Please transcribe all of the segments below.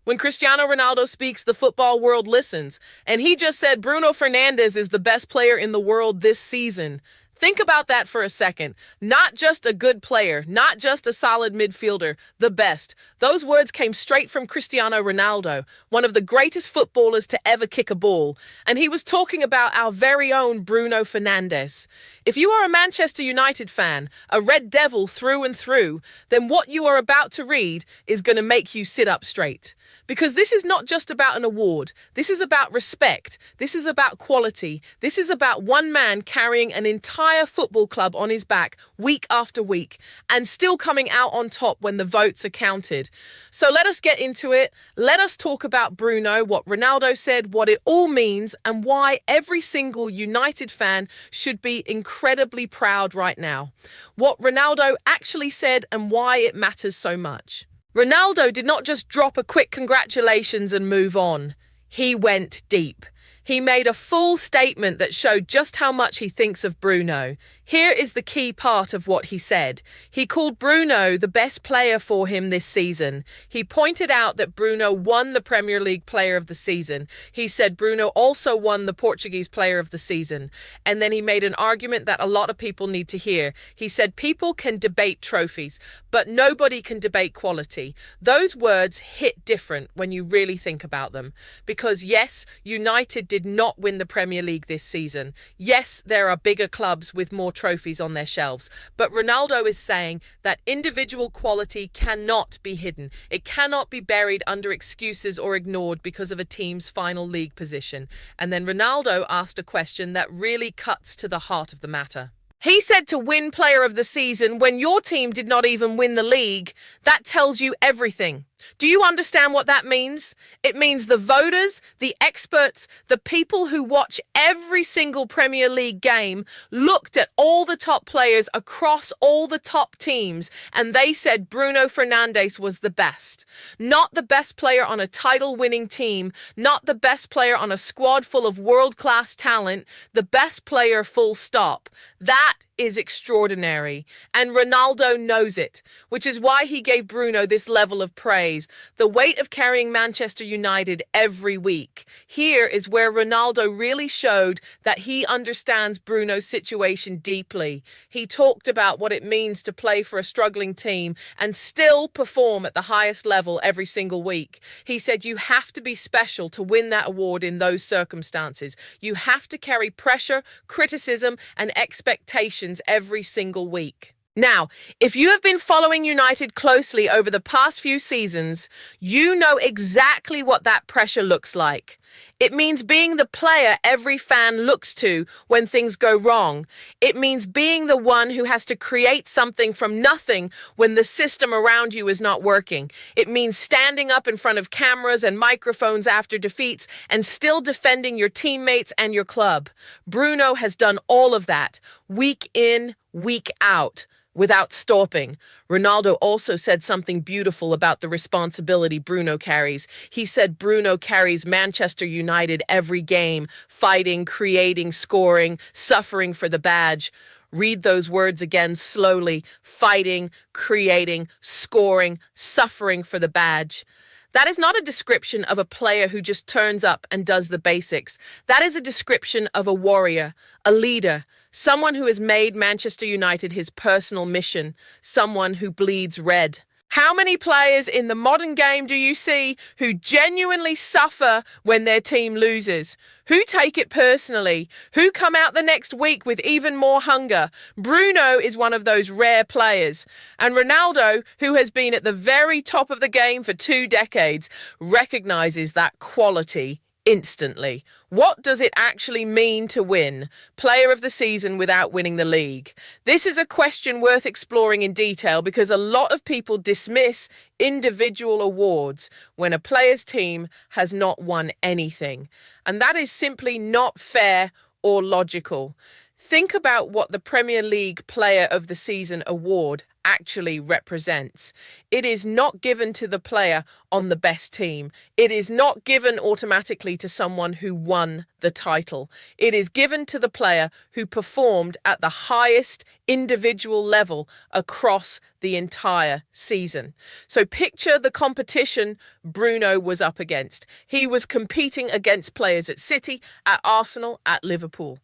When Cristiano Ronaldo speaks, the football world listens. And he just said Bruno Fernandes is the best player in the world this season. Think about that for a second. Not just a good player, not just a solid midfielder, the best. Those words came straight from Cristiano Ronaldo, one of the greatest footballers to ever kick a ball. And he was talking about our very own Bruno Fernandes. If you are a Manchester United fan, a Red Devil through and through, then what you are about to read is going to make you sit up straight. Because this is not just about an award. This is about respect. This is about quality. This is about one man carrying an entire football club on his back week after week and still coming out on top when the votes are counted. So let us get into it. Let us talk about Bruno, what Ronaldo said, what it all means, and why every single United fan should be incredibly proud right now. What Ronaldo actually said and why it matters so much. Ronaldo did not just drop a quick congratulations and move on. He went deep. He made a full statement that showed just how much he thinks of Bruno. Here is the key part of what he said. He called Bruno the best player for him this season. He pointed out that Bruno won the Premier League Player of the Season. He said Bruno also won the Portuguese Player of the Season. And then he made an argument that a lot of people need to hear. He said people can debate trophies, but nobody can debate quality. Those words hit different when you really think about them. Because yes, United did not win the Premier League this season. Yes, there are bigger clubs with more trophies on their shelves. But Ronaldo is saying that individual quality cannot be hidden. It cannot be buried under excuses or ignored because of a team's final league position. And then Ronaldo asked a question that really cuts to the heart of the matter. He said to win Player of the Season when your team did not even win the league. That tells you everything. Do you understand what that means? It means the voters, the experts, the people who watch every single Premier League game looked at all the top players across all the top teams and they said Bruno Fernandes was the best. Not the best player on a title-winning team, not the best player on a squad full of world-class talent, the best player full stop. That is extraordinary. And Ronaldo knows it, which is why he gave Bruno this level of praise. The weight of carrying Manchester United every week. Here is where Ronaldo really showed that he understands Bruno's situation deeply. He talked about what it means to play for a struggling team and still perform at the highest level every single week. He said you have to be special to win that award in those circumstances. You have to carry pressure, criticism, and expectations every single week. Now, if you have been following United closely over the past few seasons, you know exactly what that pressure looks like. It means being the player every fan looks to when things go wrong. It means being the one who has to create something from nothing when the system around you is not working. It means standing up in front of cameras and microphones after defeats and still defending your teammates and your club. Bruno has done all of that, week in, week out, without stopping. Ronaldo also said something beautiful about the responsibility Bruno carries. He said Bruno carries Manchester United every game, fighting, creating, scoring, suffering for the badge. Read those words again slowly. Fighting, creating, scoring, suffering for the badge. That is not a description of a player who just turns up and does the basics. That is a description of a warrior, a leader, someone who has made Manchester United his personal mission, someone who bleeds red. How many players in the modern game do you see who genuinely suffer when their team loses? Who take it personally? Who come out the next week with even more hunger? Bruno is one of those rare players. And Ronaldo, who has been at the very top of the game for 2 decades, recognizes that quality instantly. What does it actually mean to win Player of the Season without winning the league? This is a question worth exploring in detail because a lot of people dismiss individual awards when a player's team has not won anything. And that is simply not fair or logical. Think about what the Premier League Player of the Season award actually represents. It is not given to the player on the best team. It is not given automatically to someone who won the title. It is given to the player who performed at the highest individual level across the entire season. So picture the competition Bruno was up against. He was competing against players at City, at Arsenal, at Liverpool.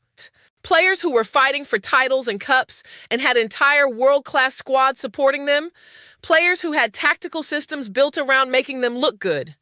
Players who were fighting for titles and cups and had entire world-class squads supporting them. Players who had tactical systems built around making them look good.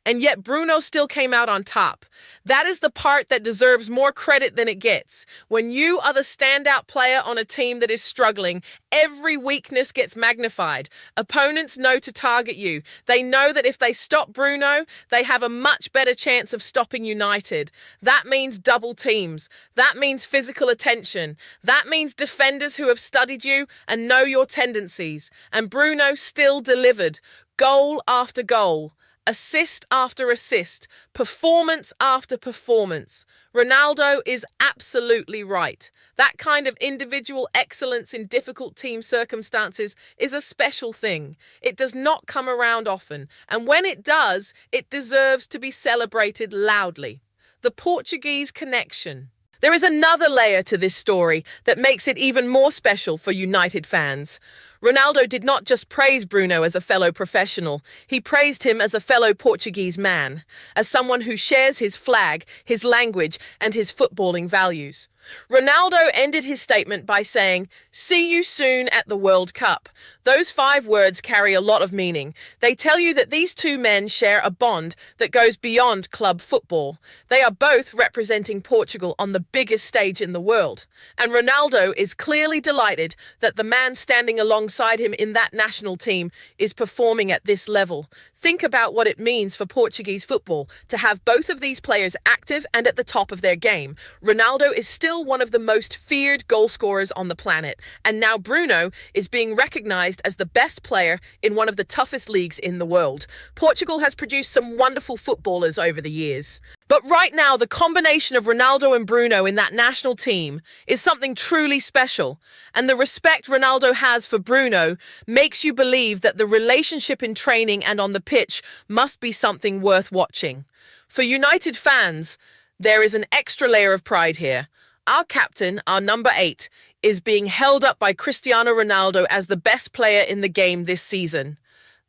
And yet Bruno still came out on top. That is the part that deserves more credit than it gets. When you are the standout player on a team that is struggling, every weakness gets magnified. Opponents know to target you. They know that if they stop Bruno, they have a much better chance of stopping United. That means double teams. That means physical attention. That means defenders who have studied you and know your tendencies. And Bruno still delivered. Goal after goal. Assist after assist, performance after performance. Ronaldo is absolutely right. That kind of individual excellence in difficult team circumstances is a special thing. It does not come around often, and when it does, it deserves to be celebrated loudly. The Portuguese connection. There is another layer to this story that makes it even more special for United fans. Ronaldo did not just praise Bruno as a fellow professional, he praised him as a fellow Portuguese man, as someone who shares his flag, his language, and his footballing values. Ronaldo ended his statement by saying, "See you soon at the World Cup." Those 5 words carry a lot of meaning. They tell you that these two men share a bond that goes beyond club football. They are both representing Portugal on the biggest stage in the world. And Ronaldo is clearly delighted that the man standing alongside him in that national team is performing at this level. Think about what it means for Portuguese football to have both of these players active and at the top of their game. Ronaldo is still one of the most feared goal scorers on the planet, and now Bruno is being recognized as the best player in one of the toughest leagues in the world. Portugal has produced some wonderful footballers over the years. But right now, the combination of Ronaldo and Bruno in that national team is something truly special. And the respect Ronaldo has for Bruno makes you believe that the relationship in training and on the pitch must be something worth watching. For United fans, there is an extra layer of pride here. Our captain, our number 8, is being held up by Cristiano Ronaldo as the best player in the game this season.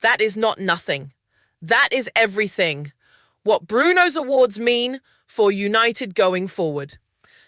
That is not nothing. That is everything. What Bruno's awards mean for United going forward.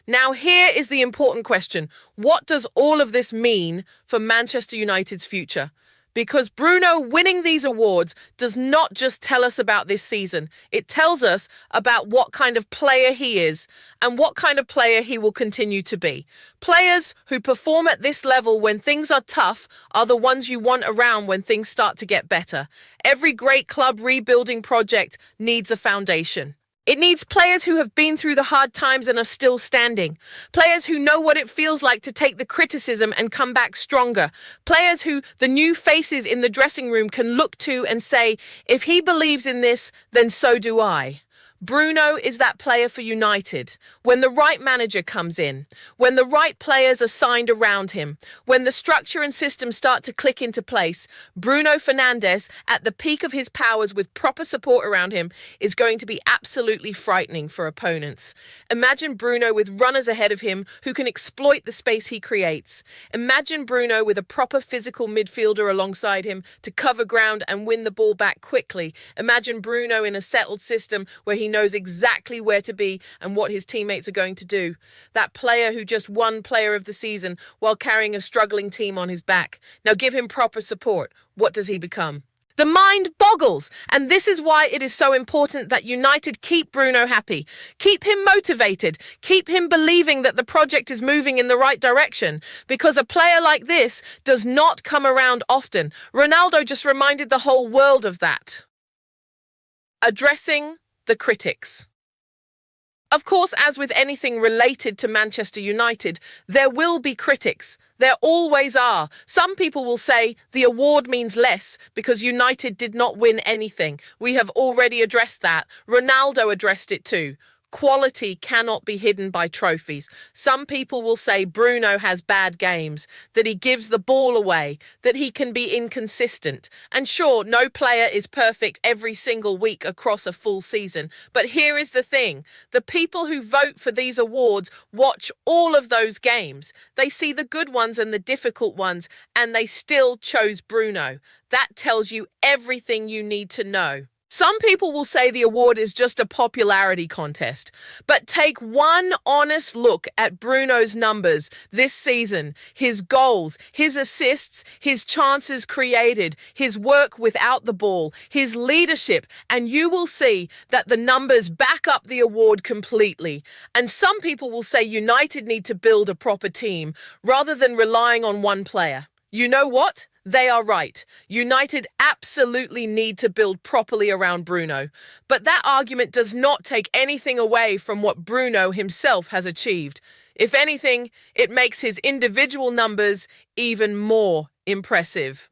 Now, here is the important question. What does all of this mean for Manchester United's future? Because Bruno winning these awards does not just tell us about this season. It tells us about what kind of player he is and what kind of player he will continue to be. Players who perform at this level when things are tough are the ones you want around when things start to get better. Every great club rebuilding project needs a foundation. It needs players who have been through the hard times and are still standing. Players who know what it feels like to take the criticism and come back stronger. Players who the new faces in the dressing room can look to and say, if he believes in this, then so do I. Bruno is that player for United. When the right manager comes in, when the right players are signed around him, when the structure and system start to click into place, Bruno Fernandes, at the peak of his powers with proper support around him, is going to be absolutely frightening for opponents. Imagine Bruno with runners ahead of him who can exploit the space he creates. Imagine Bruno with a proper physical midfielder alongside him to cover ground and win the ball back quickly. Imagine Bruno in a settled system where he knows exactly where to be and what his teammates are going to do. That player who just won Player of the Season while carrying a struggling team on his back. Now give him proper support. What does he become? The mind boggles, and this is why it is so important that United keep Bruno happy, keep him motivated, keep him believing that the project is moving in the right direction, because a player like this does not come around often. Ronaldo just reminded the whole world of that. Addressing the critics. Of course, as with anything related to Manchester United, there will be critics. There always are. Some people will say the award means less because United did not win anything. We have already addressed that. Ronaldo addressed it too. Quality cannot be hidden by trophies. Some people will say Bruno has bad games, that he gives the ball away, that he can be inconsistent. And sure, no player is perfect every single week across a full season. But here is the thing. The people who vote for these awards watch all of those games. They see the good ones and the difficult ones, and they still chose Bruno. That tells you everything you need to know. Some people will say the award is just a popularity contest, but take one honest look at Bruno's numbers this season, his goals, his assists, his chances created, his work without the ball, his leadership, and you will see that the numbers back up the award completely. And some people will say United need to build a proper team rather than relying on one player. You know what? They are right. United absolutely need to build properly around Bruno. But that argument does not take anything away from what Bruno himself has achieved. If anything, it makes his individual numbers even more impressive.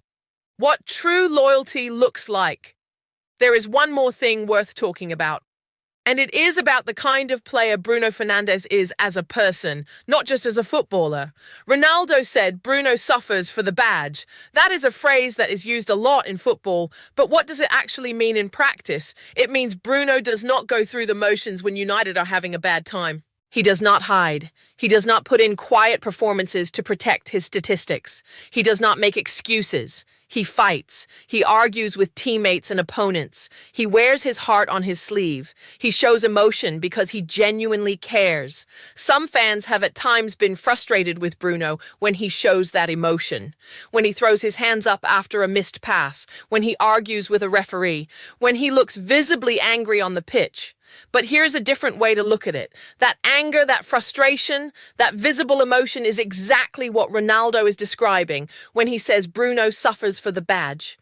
What true loyalty looks like. There is one more thing worth talking about. And it is about the kind of player Bruno Fernandes is as a person, not just as a footballer. Ronaldo said Bruno suffers for the badge. That is a phrase that is used a lot in football, but what does it actually mean in practice? It means Bruno does not go through the motions when United are having a bad time. He does not hide. He does not put in quiet performances to protect his statistics. He does not make excuses. He fights. He argues with teammates and opponents. He wears his heart on his sleeve. He shows emotion because he genuinely cares. Some fans have at times been frustrated with Bruno when he shows that emotion. When he throws his hands up after a missed pass. When he argues with a referee. When he looks visibly angry on the pitch. But here's a different way to look at it. That anger, that frustration, that visible emotion is exactly what Ronaldo is describing when he says Bruno suffers for the badge.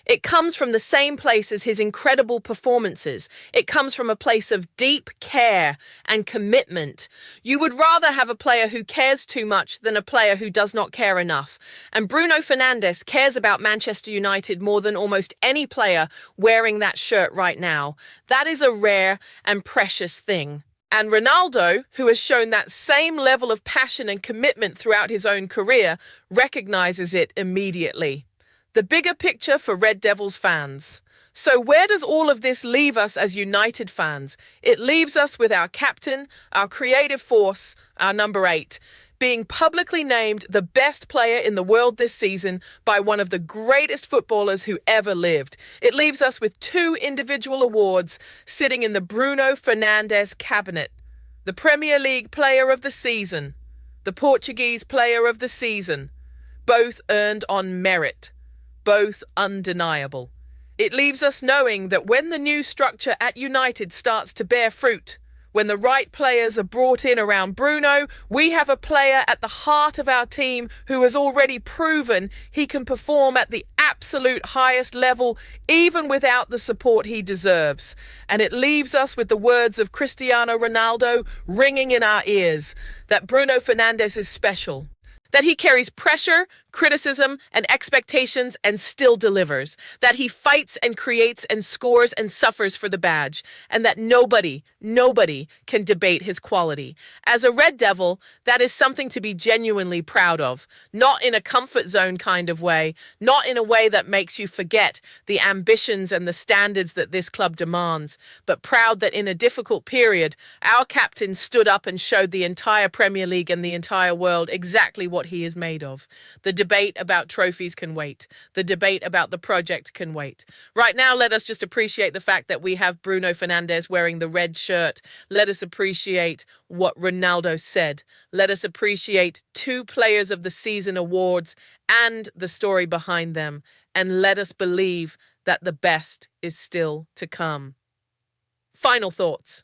It comes from the same place as his incredible performances. It comes from a place of deep care and commitment. You would rather have a player who cares too much than a player who does not care enough. And Bruno Fernandes cares about Manchester United more than almost any player wearing that shirt right now. That is a rare and precious thing. And Ronaldo, who has shown that same level of passion and commitment throughout his own career, recognizes it immediately. The bigger picture for Red Devils fans. So where does all of this leave us as United fans? It leaves us with our captain, our creative force, our number 8, being publicly named the best player in the world this season by one of the greatest footballers who ever lived. It leaves us with 2 individual awards sitting in the Bruno Fernandes cabinet. The Premier League Player of the Season, the Portuguese Player of the Season, both earned on merit. Both undeniable. It leaves us knowing that when the new structure at United starts to bear fruit, when the right players are brought in around Bruno, we have a player at the heart of our team who has already proven he can perform at the absolute highest level, even without the support he deserves. And it leaves us with the words of Cristiano Ronaldo ringing in our ears, that Bruno Fernandes is special. That he carries pressure, criticism, and expectations and still delivers. That he fights and creates and scores and suffers for the badge. And that nobody can debate his quality. As a Red Devil, that is something to be genuinely proud of. Not in a comfort zone kind of way. Not in a way that makes you forget the ambitions and the standards that this club demands. But proud that in a difficult period, our captain stood up and showed the entire Premier League and the entire world exactly what he is made of. The debate about trophies can wait. The debate about the project can wait. Right now, let us just appreciate the fact that we have Bruno Fernandes wearing the red shirt. Let us appreciate what Ronaldo said. Let us appreciate 2 Players of the Season awards and the story behind them. And let us believe that the best is still to come. Final thoughts.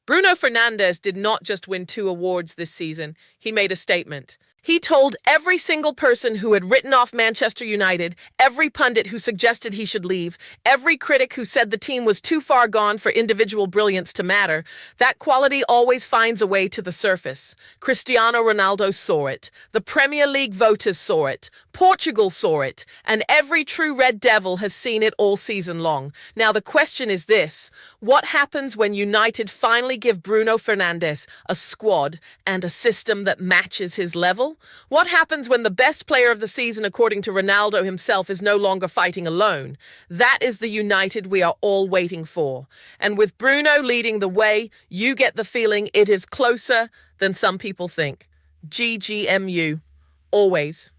Bruno Fernandes did not just win 2 awards this season. He made a statement. He told every single person who had written off Manchester United, every pundit who suggested he should leave, every critic who said the team was too far gone for individual brilliance to matter, that quality always finds a way to the surface. Cristiano Ronaldo saw it. The Premier League voters saw it. Portugal saw it. And every true Red Devil has seen it all season long. Now the question is this: what happens when United finally give Bruno Fernandes a squad and a system that matches his level? What happens when the best player of the season, according to Ronaldo himself, is no longer fighting alone? That is the United we are all waiting for. And with Bruno leading the way, you get the feeling it is closer than some people think. GGMU. Always.